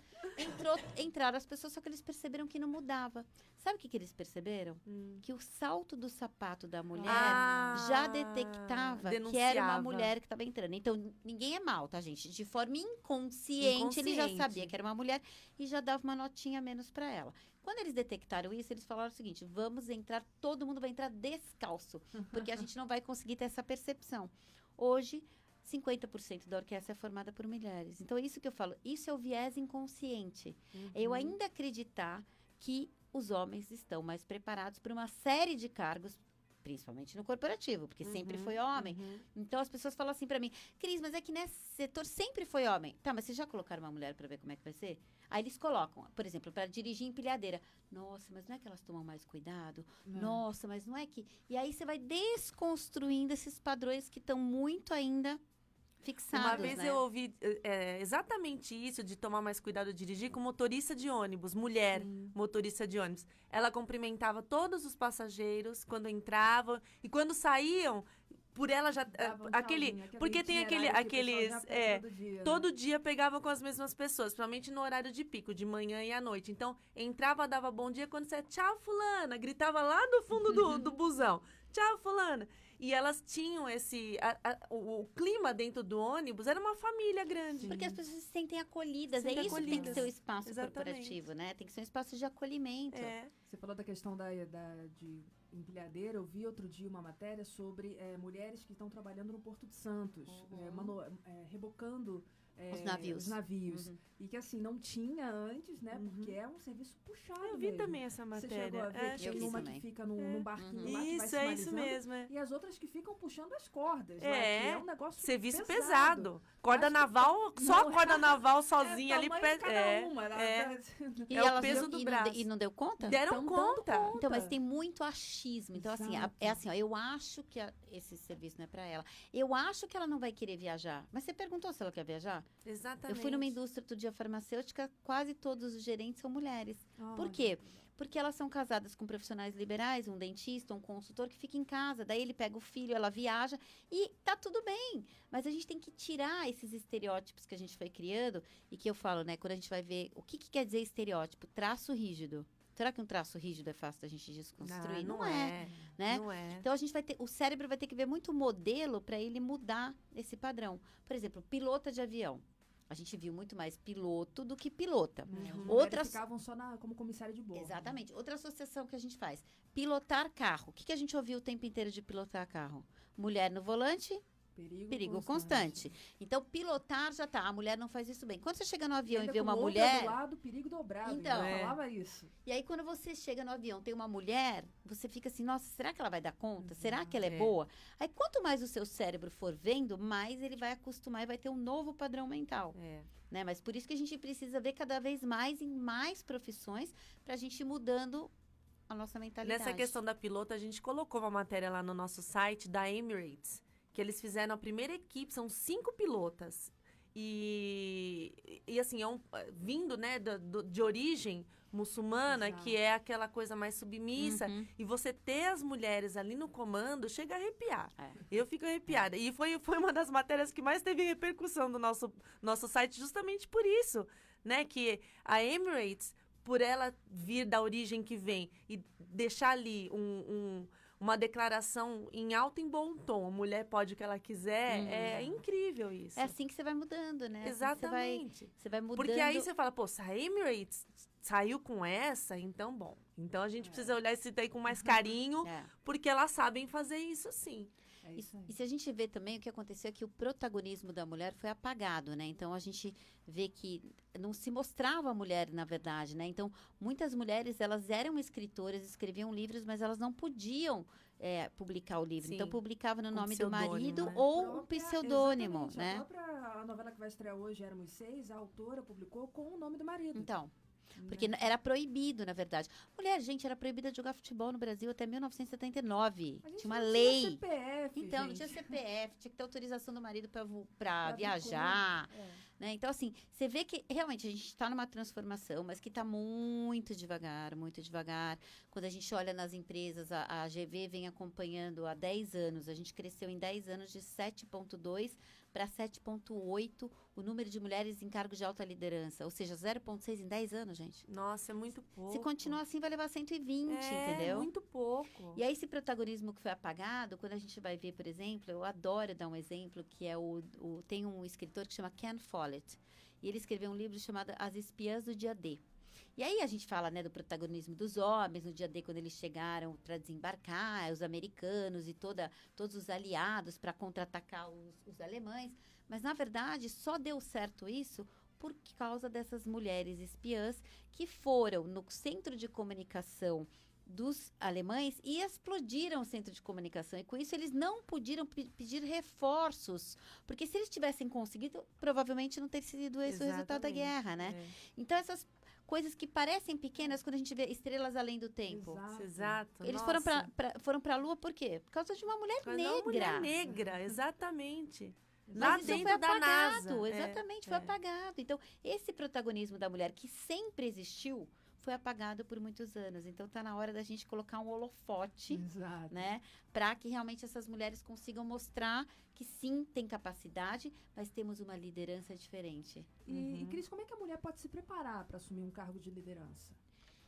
Entraram as pessoas, só que eles perceberam que não mudava. Sabe o que eles perceberam? Que o salto do sapato da mulher já detectava que era uma mulher que estava entrando. Então, ninguém é mal, tá, gente? De forma inconsciente, ele já sabia que era uma mulher e já dava uma notinha a menos para ela. Quando eles detectaram isso, eles falaram o seguinte, vamos entrar, todo mundo vai entrar descalço, porque a gente não vai conseguir ter essa percepção. Hoje, 50% da orquestra é formada por mulheres. Então, isso que eu falo, isso é o viés inconsciente. Eu ainda acreditar que os homens estão mais preparados para uma série de cargos, principalmente no corporativo, porque sempre foi homem. Então, as pessoas falam assim para mim, Cris, mas é que nesse setor sempre foi homem. Tá, mas vocês já colocaram uma mulher para ver como é que vai ser? Aí eles colocam, por exemplo, para dirigir empilhadeira. Nossa, mas não é que elas tomam mais cuidado? Nossa, mas não é que... E aí você vai desconstruindo esses padrões que estão muito ainda fixados, Uma vez eu ouvi exatamente isso, de tomar mais cuidado de dirigir, com motorista de ônibus, mulher motorista de ônibus. Ela cumprimentava todos os passageiros quando entravam e quando saíam, por ela já... porque tem aqueles... todo dia pegava com as mesmas pessoas, principalmente no horário de pico, de manhã e à noite. Então, entrava, dava bom dia, quando você... Tchau, fulana! Gritava lá do fundo do busão. Tchau, fulana! E elas tinham o clima dentro do ônibus, era uma família grande. Porque as pessoas se sentem acolhidas. Que tem que ser o espaço corporativo, né? Tem que ser um espaço de acolhimento. Você falou da questão de empilhadeira. Eu vi outro dia uma matéria sobre mulheres que estão trabalhando no Porto de Santos, rebocando os navios. E que, assim, não tinha antes, né? Porque é um serviço puxado. Eu vi também essa matéria. Você chegou a ver que tem uma que fica num barquinho lá que vai sinalizando. Isso mesmo. E as outras que ficam puxando as cordas. Que é um negócio serviço pesado. Corda naval, só corda naval sozinha ali. E é o peso do braço. E não deu conta? Deram conta. Então, mas tem muito achismo. Então, assim, eu acho que esse serviço não é pra ela. Eu acho que ela não vai querer viajar. Mas você perguntou se ela quer viajar? Exatamente. Eu fui numa indústria outro dia farmacêutica, quase todos os gerentes são mulheres. Por quê? Porque elas são casadas com profissionais liberais, um dentista, um consultor que fica em casa, daí ele pega o filho, ela viaja e tá tudo bem. Mas a gente tem que tirar esses estereótipos que a gente foi criando e que eu falo, né, quando a gente vai ver o que quer dizer estereótipo, traço rígido. Será que um traço rígido é fácil da gente desconstruir? Não é, né? Não é. Então a gente vai ter, o cérebro vai ter que ver muito modelo para ele mudar esse padrão. Por exemplo, pilota de avião. A gente viu muito mais piloto do que pilota. Outras ficavam só como comissário de bordo. Exatamente. Outra associação que a gente faz. Pilotar carro. O que a gente ouviu o tempo inteiro de pilotar carro? Mulher no volante, perigo constante. Então, pilotar já tá. A mulher não faz isso bem. Quando você chega no avião e vê uma mulher... do lado, perigo dobrado. Então, eu falava isso. E aí, quando você chega no avião, tem uma mulher, você fica assim, nossa, será que ela vai dar conta? Será que ela é boa? Aí, quanto mais o seu cérebro for vendo, mais ele vai acostumar e vai ter um novo padrão mental. Né? Mas por isso que a gente precisa ver cada vez mais em mais profissões pra gente ir mudando a nossa mentalidade. Nessa questão da pilota, a gente colocou uma matéria lá no nosso site da Emirates, que eles fizeram a primeira equipe, são 5 pilotas. E assim, vindo, né, de origem muçulmana, que é aquela coisa mais submissa, e você ter as mulheres ali no comando, chega a arrepiar. Eu fico arrepiada. E foi uma das matérias que mais teve repercussão do nosso site, justamente por isso, né, que a Emirates, por ela vir da origem que vem e deixar ali uma declaração em alto e bom tom, a mulher pode o que ela quiser, é incrível isso. É assim que você vai mudando, né? Exatamente. Você vai mudando. Porque aí você fala, pô, se a Emirates saiu com essa, então bom. Então a gente precisa olhar isso daí com mais carinho, porque elas sabem fazer isso sim. É isso aí. E se a gente vê também, o que aconteceu é que o protagonismo da mulher foi apagado, né? Então, a gente vê que não se mostrava a mulher, na verdade, né? Então, muitas mulheres, elas eram escritoras, escreviam livros, mas elas não podiam publicar o livro. Sim. Então, publicava no Com nome do pseudônimo, marido né? ou um Própria- pseudônimo, exatamente, né? A própria novela que vai estrear hoje, Éramos Seis, a autora publicou com o nome do marido. Então, né? porque era proibido, na verdade. Mulher, gente, era proibida de jogar futebol no Brasil até 1979. A gente Tinha uma não lei. Tinha CPF, Então, não gente. tinha CPF, tinha que ter autorização do marido para Pra viajar, vincular, né? Então, assim, você vê que realmente a gente está numa transformação, mas que está muito devagar, muito devagar. Quando a gente olha nas empresas, a GV vem acompanhando há 10 anos, a gente cresceu em 10 anos de 7,2 para 7,8 o número de mulheres em cargos de alta liderança, ou seja, 0,6 em 10 anos, gente. Nossa, é muito pouco. Se continuar assim, vai levar 120, entendeu? Muito pouco. E aí, esse protagonismo que foi apagado, quando a gente vai ver, por exemplo, eu adoro dar um exemplo, que é tem um escritor que chama Ken Follett, e ele escreveu um livro chamado As Espiãs do Dia D. E aí a gente fala, né, do protagonismo dos homens no dia D, quando eles chegaram para desembarcar, os americanos e todos os aliados para contra-atacar os alemães. Mas, na verdade, só deu certo isso por causa dessas mulheres espiãs que foram no centro de comunicação dos alemães e explodiram o centro de comunicação. E com isso eles não podiam pedir reforços, porque se eles tivessem conseguido, provavelmente não teria sido esse o resultado da Exatamente, guerra, né? é. Então essas coisas que parecem pequenas, quando a gente vê estrelas além do tempo. Exato. Eles nossa. foram para a Lua por quê? Por causa de uma mulher Mas negra. não, uma mulher negra, exatamente. Mas Lá isso dentro foi da apagado, NASA. exatamente, foi apagado. Então, esse protagonismo da mulher que sempre existiu foi apagado por muitos anos. Então, está na hora da gente colocar um holofote, Exato. né? Para que realmente essas mulheres consigam mostrar que sim, tem capacidade, mas temos uma liderança diferente. E, Cris, como é que a mulher pode se preparar para assumir um cargo de liderança?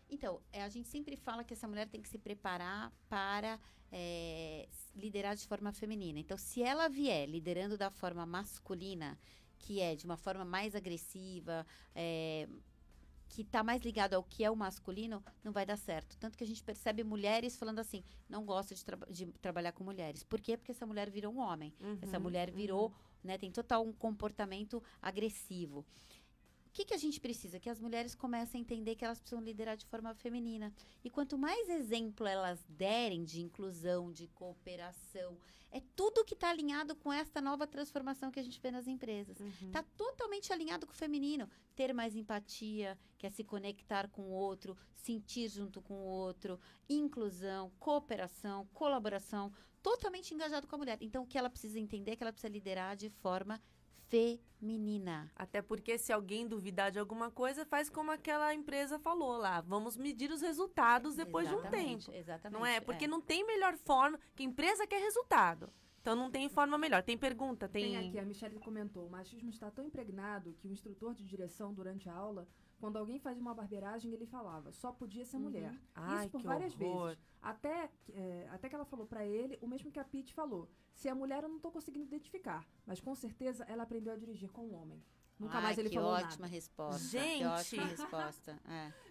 Então, a gente sempre fala que essa mulher tem que se preparar para liderar de forma feminina. Então, se ela vier liderando da forma masculina, que é de uma forma mais agressiva, que está mais ligado ao que é o masculino, não vai dar certo. Tanto que a gente percebe mulheres falando assim, não gosto de trabalhar com mulheres. Por quê? Porque essa mulher virou um homem. Essa mulher virou, né, tem total um comportamento agressivo. O que a gente precisa? Que as mulheres comecem a entender que elas precisam liderar de forma feminina. E quanto mais exemplo elas derem de inclusão, de cooperação, é tudo que está alinhado com esta nova transformação que a gente vê nas empresas. Está totalmente alinhado com o feminino. Ter mais empatia, que é se conectar com o outro, sentir junto com o outro, inclusão, cooperação, colaboração, totalmente engajado com a mulher. Então, o que ela precisa entender é que ela precisa liderar de forma feminina. Até porque se alguém duvidar de alguma coisa, faz como aquela empresa falou lá. Vamos medir os resultados depois de um tempo. Exatamente. Não é? Porque não tem melhor forma. Que empresa quer resultado. Então não tem forma melhor. Tem pergunta? Tem aqui, a Michelle comentou, o machismo está tão impregnado que o instrutor de direção, durante a aula, quando alguém fazia uma barbeiragem, ele falava, só podia ser mulher. Ai, Isso por que várias horror. vezes. Até que ela falou pra ele, o mesmo que a Pete falou. Se é mulher, eu não tô conseguindo identificar. Mas com certeza ela aprendeu a dirigir com um homem. Nunca mais ele falou nada. Que ótima resposta. Gente! Que ótima resposta.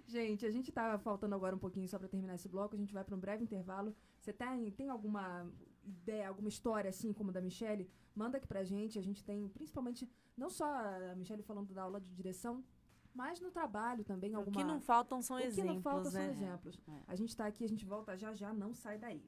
Gente, a gente tá faltando agora um pouquinho só pra terminar esse bloco. A gente vai pra um breve intervalo. Você tem alguma ideia, alguma história assim como a da Michelle? Manda aqui pra gente. A gente tem, principalmente, não só a Michelle falando da aula de direção, mas no trabalho também alguma... O que não faltam são exemplos, O que não falta são né? exemplos. A gente tá aqui, a gente volta já já, não sai daí.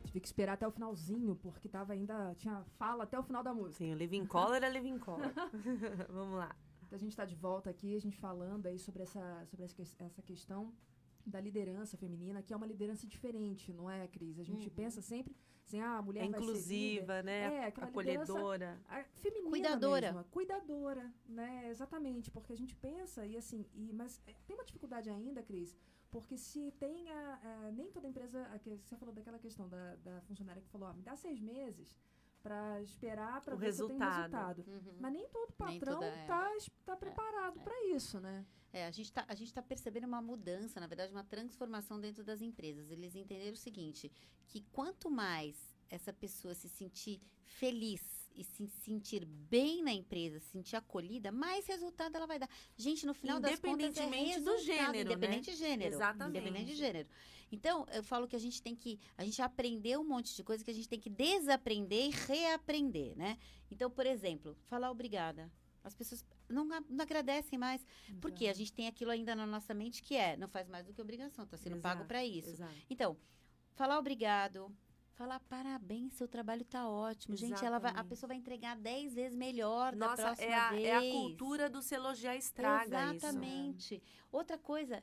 Tive que esperar até o finalzinho, porque tinha fala até o final da música. Sim, o Living Color é Living Color. Vamos lá. Então, a gente está de volta aqui, a gente falando aí sobre essa questão da liderança feminina, que é uma liderança diferente, não é, Cris? A gente pensa sempre assim, a mulher vai ser inclusiva, líder. né? Acolhedora. Feminina Cuidadora. mesmo, cuidadora, né? Exatamente, porque a gente pensa mas tem uma dificuldade ainda, Cris, porque se tem nem toda empresa, você falou daquela questão da funcionária que falou, me dá 6 meses para esperar para ver se eu tenho resultado. Mas nem todo patrão tá preparado para isso, né? A gente tá percebendo uma mudança, na verdade, uma transformação dentro das empresas. Eles entenderam o seguinte, que quanto mais essa pessoa se sentir feliz e se sentir bem na empresa, se sentir acolhida, mais resultado ela vai dar. Gente, no final das contas, independentemente do gênero, independente de gênero. Exatamente. Independente de gênero. Então, eu falo que a gente aprendeu um monte de coisa que a gente tem que desaprender e reaprender, né? Então, por exemplo, falar obrigada. As pessoas não agradecem mais, porque a gente tem aquilo ainda na nossa mente que não faz mais do que obrigação, tá sendo pago para isso. Exato. Então, falar obrigado, falar parabéns, seu trabalho tá ótimo. Gente, a pessoa vai entregar 10 vezes melhor da próxima vez. É a cultura do se elogiar estraga. Exatamente. Isso. Outra coisa,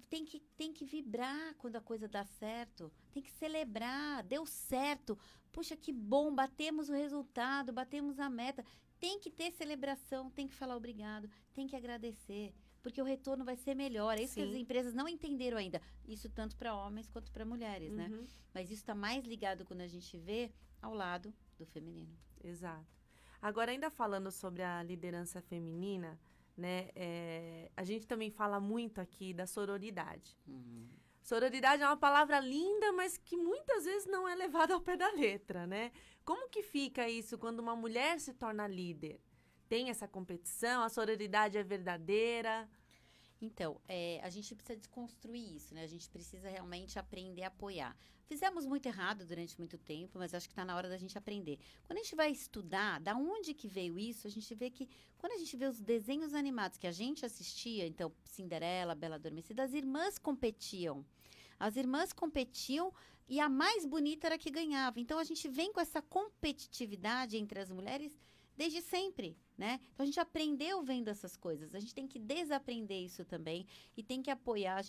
tem que vibrar quando a coisa dá certo. Tem que celebrar, deu certo. Puxa, que bom, batemos o resultado, batemos a meta. Tem que ter celebração, tem que falar obrigado, tem que agradecer. Porque o retorno vai ser melhor. É isso que as empresas não entenderam ainda. Isso tanto para homens quanto para mulheres, né? Mas isso está mais ligado quando a gente vê ao lado do feminino. Exato. Agora, ainda falando sobre a liderança feminina, né? A gente também fala muito aqui da sororidade. Sororidade é uma palavra linda, mas que muitas vezes não é levada ao pé da letra, né? Como que fica isso quando uma mulher se torna líder? Tem essa competição? A sororidade é verdadeira? Então, a gente precisa desconstruir isso, né? A gente precisa realmente aprender a apoiar. Fizemos muito errado durante muito tempo, mas acho que está na hora da gente aprender. Quando a gente vai estudar da onde que veio isso, a gente vê que quando a gente vê os desenhos animados que a gente assistia, então Cinderela, Bela Adormecida, as irmãs competiam. As irmãs competiam e a mais bonita era a que ganhava. Então, a gente vem com essa competitividade entre as mulheres desde sempre, né? Então, a gente aprendeu vendo essas coisas. A gente tem que desaprender isso também e tem que apoiar.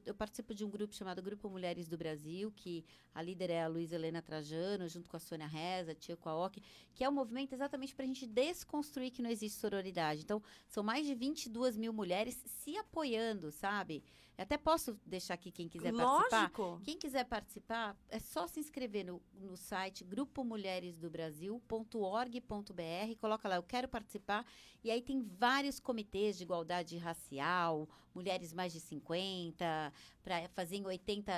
Eu participo de um grupo chamado Grupo Mulheres do Brasil, que a líder é a Luísa Helena Trajano, junto com a Sônia Reza, a Tia Quaoki, que é um movimento exatamente para a gente desconstruir que não existe sororidade. Então, são mais de 22 mil mulheres se apoiando, sabe? Eu até posso deixar aqui quem quiser participar. Quem quiser participar, é só se inscrever no site grupomulheresdobrasil.org.br, coloca lá, eu quero participar, e aí tem vários comitês de igualdade racial, mulheres mais de 50, para fazer em 80,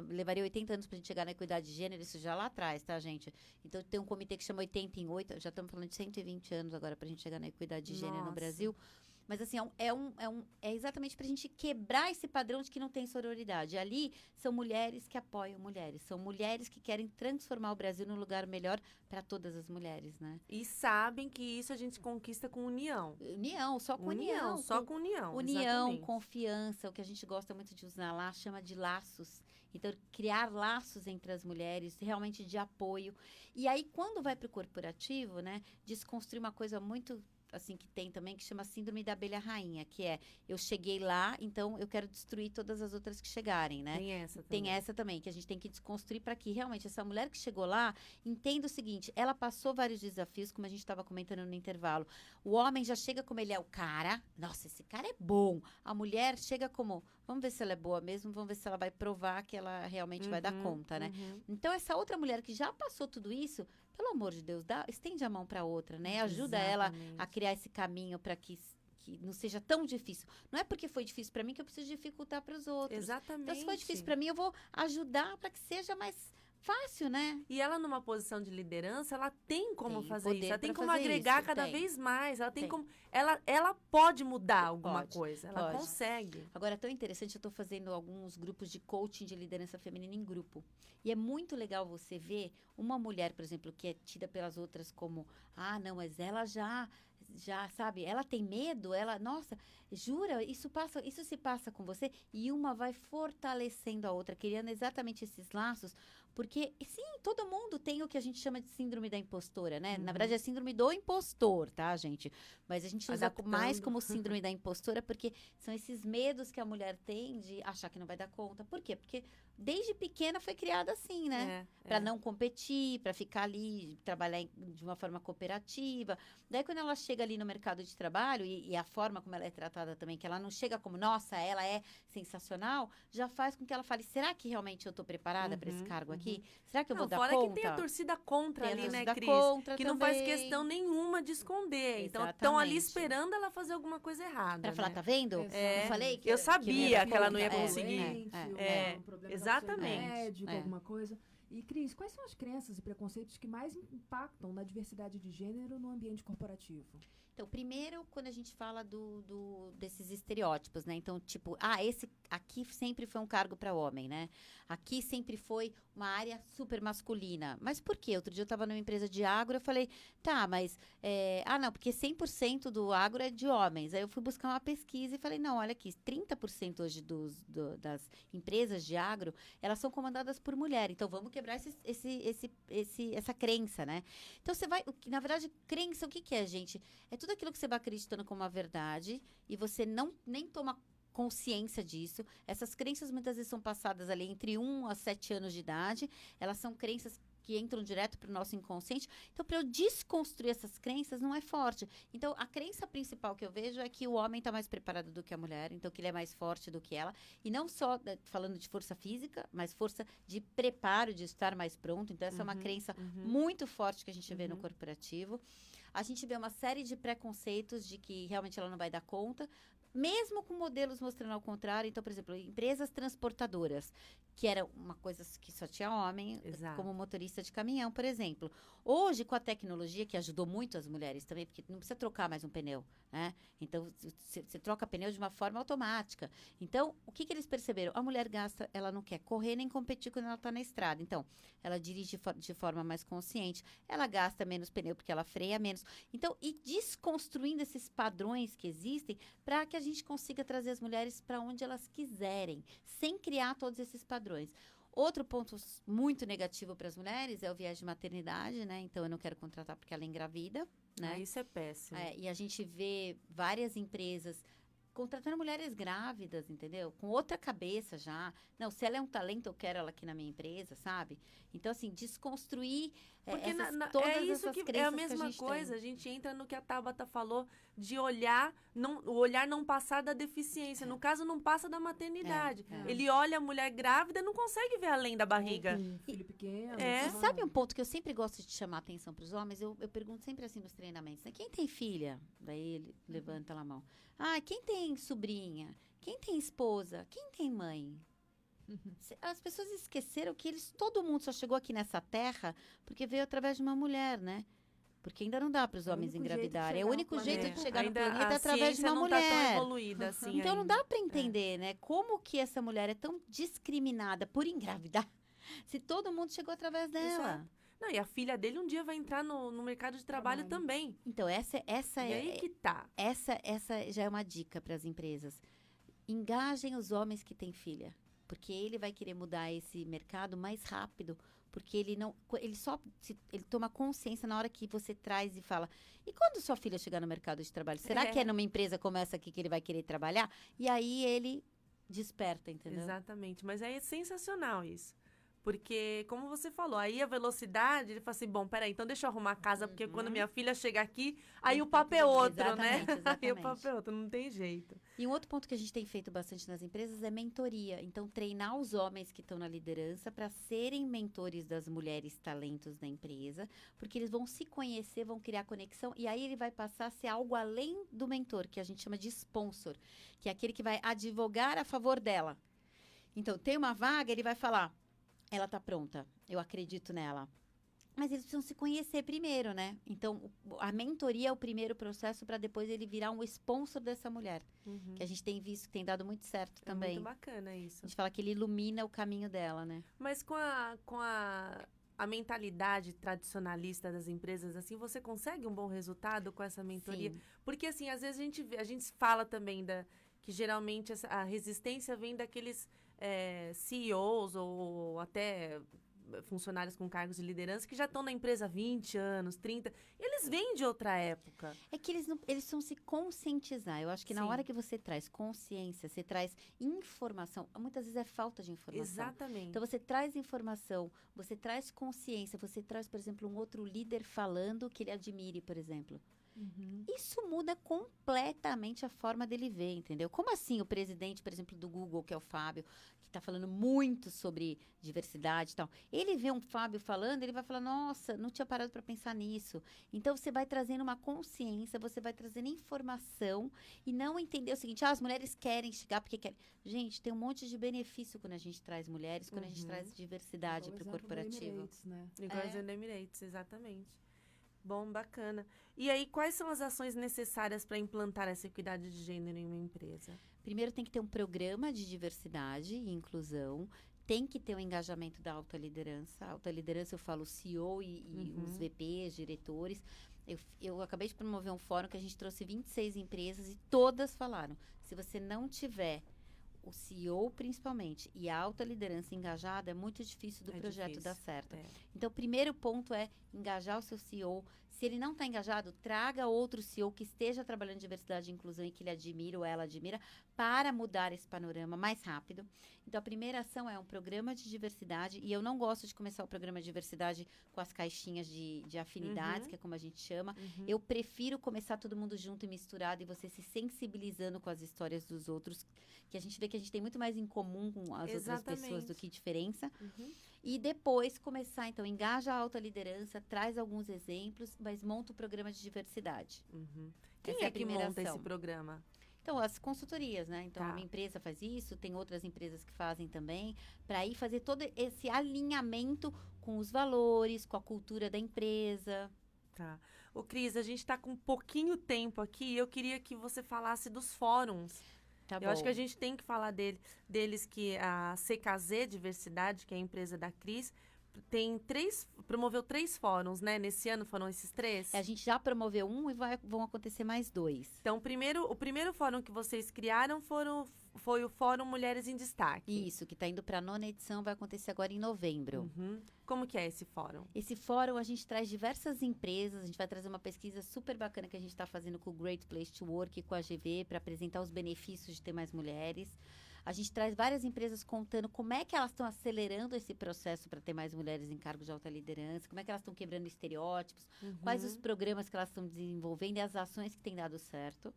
levaria 80 anos para a gente chegar na equidade de gênero, isso já lá atrás, tá, gente? Então, tem um comitê que chama 80 em 8, já estamos falando de 120 anos agora para a gente chegar na equidade de gênero no Brasil. Mas, assim, é exatamente para a gente quebrar esse padrão de que não tem sororidade. Ali são mulheres que apoiam mulheres. São mulheres que querem transformar o Brasil num lugar melhor para todas as mulheres, né? E sabem que isso a gente conquista com união. Só com união. Só com união, união, exatamente. Confiança, o que a gente gosta muito de usar lá, chama de laços. Então, criar laços entre as mulheres, realmente de apoio. E aí, quando vai para o corporativo, né, desconstruir uma coisa muito... assim, que tem também, que chama síndrome da abelha rainha, que eu cheguei lá, então eu quero destruir todas as outras que chegarem, né? Tem essa também, que a gente tem que desconstruir para que realmente essa mulher que chegou lá entenda o seguinte, ela passou vários desafios, como a gente estava comentando no intervalo. O homem já chega como ele é o cara, nossa, esse cara é bom. A mulher chega como, vamos ver se ela é boa mesmo, vamos ver se ela vai provar que ela realmente vai dar conta, né? Então, essa outra mulher que já passou tudo isso, pelo amor de Deus, estende a mão para outra, né? Ajuda ela a criar esse caminho para que não seja tão difícil. Não é porque foi difícil para mim que eu preciso dificultar para os outros. Exatamente. Então, se foi difícil para mim, eu vou ajudar para que seja mais fácil, né? E ela, numa posição de liderança, ela tem como fazer isso. Ela tem como fazer agregar isso. cada vez mais. Ela tem como... Ela pode mudar alguma coisa. Ela consegue. Agora, é tão interessante, eu estou fazendo alguns grupos de coaching de liderança feminina em grupo. E é muito legal você ver uma mulher, por exemplo, que é tida pelas outras como, não, mas ela já sabe, ela tem medo, nossa, jura, isso se passa com você, e uma vai fortalecendo a outra, criando exatamente esses laços, Porque, sim, todo mundo tem o que a gente chama de síndrome da impostora, né? Na verdade, é síndrome do impostor, tá, gente? Mas a gente usa Adaptando. mais como síndrome da impostora porque são esses medos que a mulher tem de achar que não vai dar conta. Por quê? Porque desde pequena foi criada assim, né? Para não competir, para ficar ali, trabalhar de uma forma cooperativa. Daí, quando ela chega ali no mercado de trabalho, e a forma como ela é tratada também, que ela não chega como, nossa, ela é sensacional, já faz com que ela fale, será que realmente eu tô preparada para esse cargo aqui? Será que eu vou dar fora conta? que tem a torcida contra Tem a ali, né, torcida Cris? contra Que não faz também. questão nenhuma de esconder. Então, estão ali Exatamente. esperando ela fazer alguma coisa errada, Pra falar, né? tá vendo? É. Eu falei que Eu que sabia minha que ela não ia filha- conseguir. Um problema exatamente. médico, É. alguma coisa. E, Cris, quais são as crenças e preconceitos que mais impactam na diversidade de gênero no ambiente corporativo? Então, primeiro, quando a gente fala desses estereótipos, né? Então, tipo, esse aqui sempre foi um cargo para homem, né? Aqui sempre foi uma área super masculina. Mas por quê? Outro dia eu estava numa empresa de agro, eu falei, tá, mas... não, porque 100% do agro é de homens. Aí eu fui buscar uma pesquisa e falei, não, olha aqui, 30% hoje das empresas de agro, elas são comandadas por mulher. Então, vamos quebrar essa crença, né? Então, você vai... Na verdade, crença, o que é, gente? É tudo aquilo que você vai acreditando como uma verdade e você nem toma consciência disso. Essas crenças muitas vezes são passadas ali entre 1 a 7 anos de idade. Elas são crenças que entram direto para o nosso inconsciente. Então, para eu desconstruir essas crenças, não é forte. Então, a crença principal que eu vejo é que o homem está mais preparado do que a mulher, então que ele é mais forte do que ela. E não só falando de força física, mas força de preparo, de estar mais pronto. Então, essa é uma crença muito forte que a gente vê no corporativo. A gente vê uma série de preconceitos de que realmente ela não vai dar conta, mesmo com modelos mostrando ao contrário. Então, por exemplo, empresas transportadoras, que era uma coisa que só tinha homem, Exato. como motorista de caminhão, por exemplo. Hoje, com a tecnologia, que ajudou muito as mulheres também, porque não precisa trocar mais um pneu, né? Então, você troca pneu de uma forma automática. Então, o que eles perceberam? A mulher gasta, ela não quer correr nem competir quando ela está na estrada. Então, ela dirige de forma mais consciente, ela gasta menos pneu porque ela freia menos. Então, e desconstruindo esses padrões que existem para que a gente consiga trazer as mulheres para onde elas quiserem, sem criar todos esses padrões. Outro ponto muito negativo para as mulheres é o viés de maternidade, né? Então, eu não quero contratar porque ela engravida, né? Isso é péssimo. E a gente vê várias empresas contratando mulheres grávidas, entendeu? Com outra cabeça já. Não, se ela é um talento, eu quero ela aqui na minha empresa, sabe? Então, assim, desconstruir Porque todas é isso essas que crenças é a que mesma gente coisa. tem. A gente entra no que a Tabata falou de olhar, o olhar não passar da deficiência. No caso, não passa da maternidade. Ele olha a mulher grávida e não consegue ver além da barriga. Um filho pequeno. E sabe um ponto que eu sempre gosto de chamar a atenção para os homens? Eu pergunto sempre assim nos treinamentos, né? Quem tem filha? Daí ele levanta lá a mão. Quem tem sobrinha? Quem tem esposa? Quem tem mãe? As pessoas esqueceram que todo mundo só chegou aqui nessa terra porque veio através de uma mulher, né? Porque ainda não dá para os homens engravidarem. É o único jeito de chegar no planeta através de uma mulher. Não tá tão evoluída assim. Então não dá para entender, né? Como que essa mulher é tão discriminada por engravidar se todo mundo chegou através dela. Exato. Não, e a filha dele um dia vai entrar no mercado de trabalho também. Então, essa E aí que tá. Essa já é uma dica para as empresas. Engajem os homens que têm filha, porque ele vai querer mudar esse mercado mais rápido, porque ele toma consciência na hora que você traz e fala, e quando sua filha chegar no mercado de trabalho, será que é numa empresa como essa aqui que ele vai querer trabalhar? E aí ele desperta, entendeu? Exatamente, mas é sensacional isso. Porque, como você falou, aí a velocidade, ele fala assim, bom, peraí, então deixa eu arrumar a casa, porque quando minha filha chegar aqui, aí o papo é outro, né? Exatamente. Aí o papo é outro, não tem jeito. E um outro ponto que a gente tem feito bastante nas empresas é mentoria. Então, treinar os homens que estão na liderança para serem mentores das mulheres talentos da empresa, porque eles vão se conhecer, vão criar conexão, e aí ele vai passar a ser algo além do mentor, que a gente chama de sponsor, que é aquele que vai advogar a favor dela. Então, tem uma vaga, ele vai falar, ela tá pronta, eu acredito nela. Mas eles precisam se conhecer primeiro, né? Então, a mentoria é o primeiro processo para depois ele virar um sponsor dessa mulher. Que a gente tem visto que tem dado muito certo também. É muito bacana isso. A gente fala que ele ilumina o caminho dela, né? Mas com a mentalidade tradicionalista das empresas, assim, você consegue um bom resultado com essa mentoria? Sim. Porque, assim, às vezes a gente fala também que geralmente a resistência vem daqueles CEOs ou até funcionários com cargos de liderança que já estão na empresa há 20 anos, 30. Eles vêm de outra época. É que eles precisam se conscientizar. Eu acho que na Sim. hora que você traz consciência, você traz informação, muitas vezes é falta de informação. Exatamente. Então, você traz informação, você traz consciência, você traz, por exemplo, um outro líder falando que ele admire, por exemplo. Isso muda completamente a forma dele ver, entendeu? Como assim o presidente, por exemplo, do Google, que é o Fábio, que está falando muito sobre diversidade e tal, ele vê um Fábio falando, ele vai falar, nossa, não tinha parado para pensar nisso. Então, você vai trazendo uma consciência, você vai trazendo informação e não entender o seguinte, as mulheres querem chegar porque querem. Gente, tem um monte de benefício quando a gente traz mulheres, quando a gente traz diversidade para o corporativo. Emirates, né? Igual a Emirates, exatamente. Bom, bacana. E aí, quais são as ações necessárias para implantar essa equidade de gênero em uma empresa? Primeiro, tem que ter um programa de diversidade e inclusão. Tem que ter o engajamento da alta liderança. A alta liderança, eu falo CEO e os VPs, diretores. Eu acabei de promover um fórum que a gente trouxe 26 empresas e todas falaram. Se você não tiver o CEO, principalmente, e a alta liderança engajada, é muito difícil do projeto difícil. dar certo. É. Então, o primeiro ponto é engajar o seu CEO. Se ele não está engajado, traga outro CEO que esteja trabalhando em diversidade e inclusão e que ele admira ou ela admira para mudar esse panorama mais rápido. Então, a primeira ação é um programa de diversidade e eu não gosto de começar o programa de diversidade com as caixinhas de afinidades, que é como a gente chama. Eu prefiro começar todo mundo junto e misturado e você se sensibilizando com as histórias dos outros, que a gente vê que a gente tem muito mais em comum com as outras pessoas do que diferença. E depois começar, então, engaja a alta liderança, traz alguns exemplos, mas monta o programa de diversidade. Quem Essa é que primeira monta ação. esse programa? Então, as consultorias, né? Então, Tá. a minha empresa faz isso, tem outras empresas que fazem também, para ir fazer todo esse alinhamento com os valores, com a cultura da empresa. Tá. Ô, Cris, a gente está com pouquinho tempo aqui e eu queria que você falasse dos fóruns. Tá Eu bom. acho que a gente tem que falar deles, que a CKZ Diversidade, que é a empresa da Cris, promoveu 3 fóruns, né? Nesse ano foram esses 3? A gente já promoveu um e vão acontecer mais 2. Então, o primeiro fórum que vocês criaram foi o Fórum Mulheres em Destaque. Isso, que está indo para a 9ª edição, vai acontecer agora em novembro. Como que é esse fórum? Esse fórum, a gente traz diversas empresas, a gente vai trazer uma pesquisa super bacana que a gente está fazendo com o Great Place to Work e com a GV para apresentar os benefícios de ter mais mulheres. A gente traz várias empresas contando como é que elas estão acelerando esse processo para ter mais mulheres em cargos de alta liderança, como é que elas estão quebrando estereótipos, quais os programas que elas estão desenvolvendo e as ações que têm dado certo.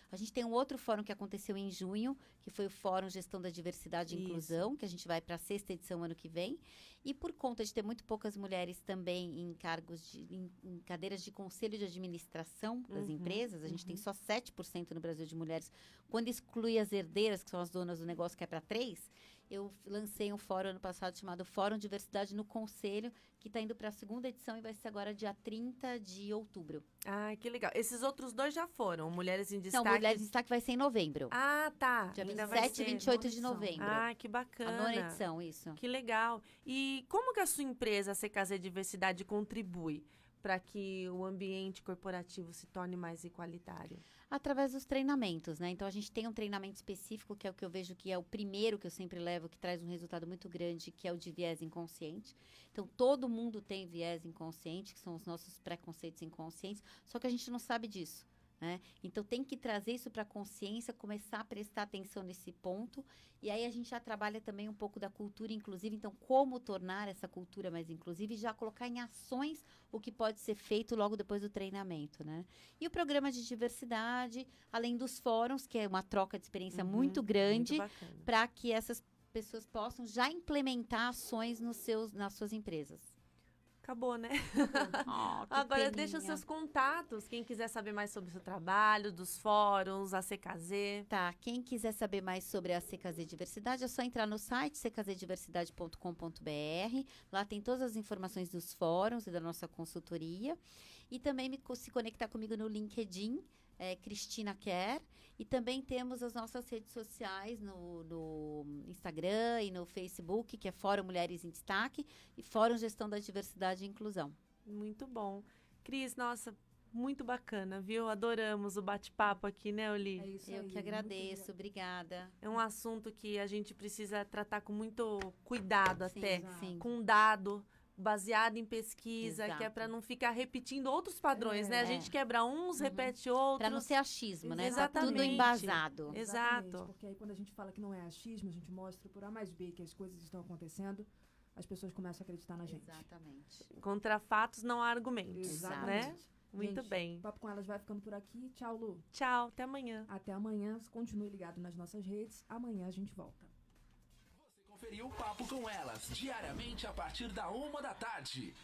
A gente tem um outro fórum que aconteceu em junho, que foi o Fórum Gestão da Diversidade e Inclusão, que a gente vai para a 6ª edição ano que vem. E por conta de ter muito poucas mulheres também em cargos, em cadeiras de conselho de administração das empresas, a gente tem só 7% no Brasil de mulheres. Quando exclui as herdeiras, que são as donas do negócio, que é para 3%, eu lancei um fórum ano passado chamado Fórum Diversidade no Conselho, que está indo para a 2ª edição e vai ser agora dia 30 de outubro. Ah, que legal. Esses outros 2 já foram, Mulheres em Destaque. Então, Mulheres em Destaque vai ser em novembro. Ah, tá. Dia Ainda vai 27 e ser 28 de nona edição. novembro. Ah, que A bacana. 9ª edição, isso. Que legal. E como que a sua empresa, a CKZ Diversidade, contribui para que o ambiente corporativo se torne mais igualitário? Através dos treinamentos, né? Então, a gente tem um treinamento específico, que é o que eu vejo que é o primeiro que eu sempre levo, que traz um resultado muito grande, que é o de viés inconsciente. Então, todo mundo tem viés inconsciente, que são os nossos preconceitos inconscientes, só que a gente não sabe disso, né? Então, tem que trazer isso para a consciência, começar a prestar atenção nesse ponto. E aí, a gente já trabalha também um pouco da cultura inclusiva. Então, como tornar essa cultura mais inclusiva e já colocar em ações o que pode ser feito logo depois do treinamento, né? E o programa de diversidade, além dos fóruns, que é uma troca de experiência muito grande, Muito bacana. para que essas pessoas possam já implementar ações nas suas empresas. Acabou, né? Oh, que Agora deixa peninha. os seus contatos, quem quiser saber mais sobre o seu trabalho, dos fóruns, a CKZ. Tá, quem quiser saber mais sobre a CKZ Diversidade, é só entrar no site ckzdiversidade.com.br. Lá tem todas as informações dos fóruns e da nossa consultoria. E também se conectar comigo no LinkedIn, Cristina Quer. E também temos as nossas redes sociais no Instagram e no Facebook, que é Fórum Mulheres em Destaque e Fórum Gestão da Diversidade e Inclusão. Muito bom. Cris, nossa, muito bacana, viu? Adoramos o bate-papo aqui, né, Oli? É isso Eu aí, que muito agradeço, obrigada. É um assunto que a gente precisa tratar com muito cuidado Sim, até, sim. com dado, baseado em pesquisa, que é Exato. para não ficar repetindo outros padrões, né? A É. gente quebra uns, repete outros. Para não ser achismo, né? Tá tudo Exatamente. embasado. Exatamente, Exato. porque aí quando a gente fala que não é achismo, a gente mostra por A mais B que as coisas estão acontecendo, as pessoas começam a acreditar na gente. Exatamente. Contra fatos não há argumentos, Exatamente. né? Muito Gente, bem. O Papo com Elas vai ficando por aqui. Tchau, Lu. Tchau, até amanhã. Até amanhã. Continue ligado nas nossas redes. Amanhã a gente volta. Você conferiu o Papo com Elas, diariamente a partir da 1 da tarde.